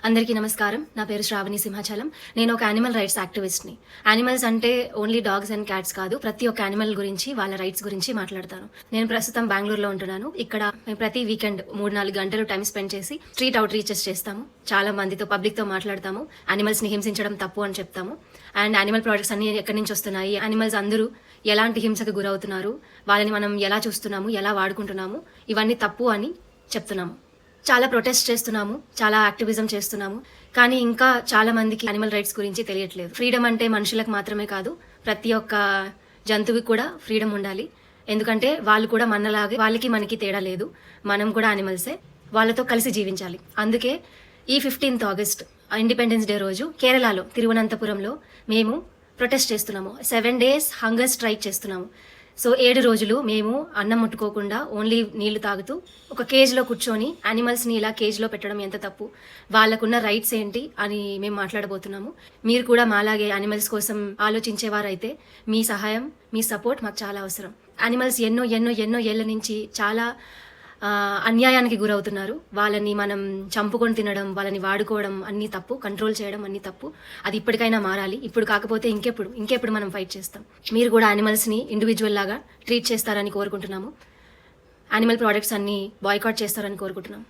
అందరికీ నమస్కారం. నా పేరు శ్రావణి సింహాచలం. నేను ఒక యానిమల్ రైట్స్ యాక్టివిస్ట్‌ని. యానిమల్స్ అంటే ఓన్లీ డాగ్స్ అండ్ క్యాట్స్ కాదు. ప్రతి ఒక్క యానిమల్ గురించి, వాళ్ళ రైట్స్ గురించి మాట్లాడతాను. నేను ప్రస్తుతం బెంగుళూరులో ఉంటున్నాను. ఇక్కడ మేము ప్రతి వీకెండ్ 3-4 గంటలు టైం స్పెండ్ చేసి స్ట్రీట్ అవుట్ రీచెస్ చేస్తాము. చాలా మందితో, పబ్లిక్‌తో మాట్లాడతాము. యానిమల్స్‌ని హింసించడం తప్పు అని చెప్తాము. అండ్ యానిమల్ ప్రొడక్ట్స్ అన్ని ఎక్కడి నుంచి వస్తున్నాయి, యానిమల్స్ అందరూ ఎలాంటి హింసకు గురవుతున్నారు, వాళ్ళని మనం ఎలా చూస్తున్నాము, ఎలా వాడుకుంటున్నాము, ఇవన్నీ తప్పు అని చెప్తున్నాము. చాలా ప్రొటెస్ట్ చేస్తున్నాము, చాలా యాక్టివిజం చేస్తున్నాము. కానీ ఇంకా చాలా మందికి యానిమల్ రైట్స్ గురించి తెలియట్లేదు. ఫ్రీడమ్ అంటే మనుషులకు మాత్రమే కాదు, ప్రతి ఒక్క జంతువుకి కూడా ఫ్రీడమ్ ఉండాలి. ఎందుకంటే వాళ్ళు కూడా మనలాగే, వాళ్ళకి మనకి తేడా లేదు. మనం కూడా యానిమల్సే, వాళ్ళతో కలిసి జీవించాలి. అందుకే ఈ 15th ఆగస్ట్ ఇండిపెండెన్స్ డే రోజు కేరళలో తిరువనంతపురంలో మేము ప్రొటెస్ట్ చేస్తున్నాము. 7 days హంగర్ స్ట్రైక్ చేస్తున్నాము. సో 7 రోజులు మేము అన్నం ముట్టుకోకుండా ఓన్లీ నీళ్లు తాగుతూ ఒక కేజ్లో కూర్చొని యానిమల్స్ని ఇలా కేజ్లో పెట్టడం ఎంత తప్పు, వాళ్ళకున్న రైట్స్ ఏంటి అని మేము మాట్లాడబోతున్నాము. మీరు కూడా మాలాగే యానిమల్స్ కోసం ఆలోచించేవారైతే మీ సహాయం, మీ సపోర్ట్ మాకు చాలా అవసరం. యానిమల్స్ ఎన్నో ఎన్నో ఎన్నో ఏళ్ల నుంచి చాలా అన్యాయానికి గురవుతున్నారు. వాళ్ళని మనం చంపుకొని తినడం, వాళ్ళని వాడుకోవడం అన్నీ తప్పు, కంట్రోల్ చేయడం అన్నీ తప్పు. అది ఇప్పటికైనా మారాలి. ఇప్పుడు కాకపోతే ఇంకెప్పుడు మనం ఫైట్ చేస్తాం. మీరు కూడా యానిమల్స్ని ఇండివిజువల్ లాగా ట్రీట్ చేస్తారని కోరుకుంటున్నాము. యానిమల్ ప్రోడక్ట్స్ అన్ని బాయ్కాట్ చేస్తారని కోరుకుంటున్నాం.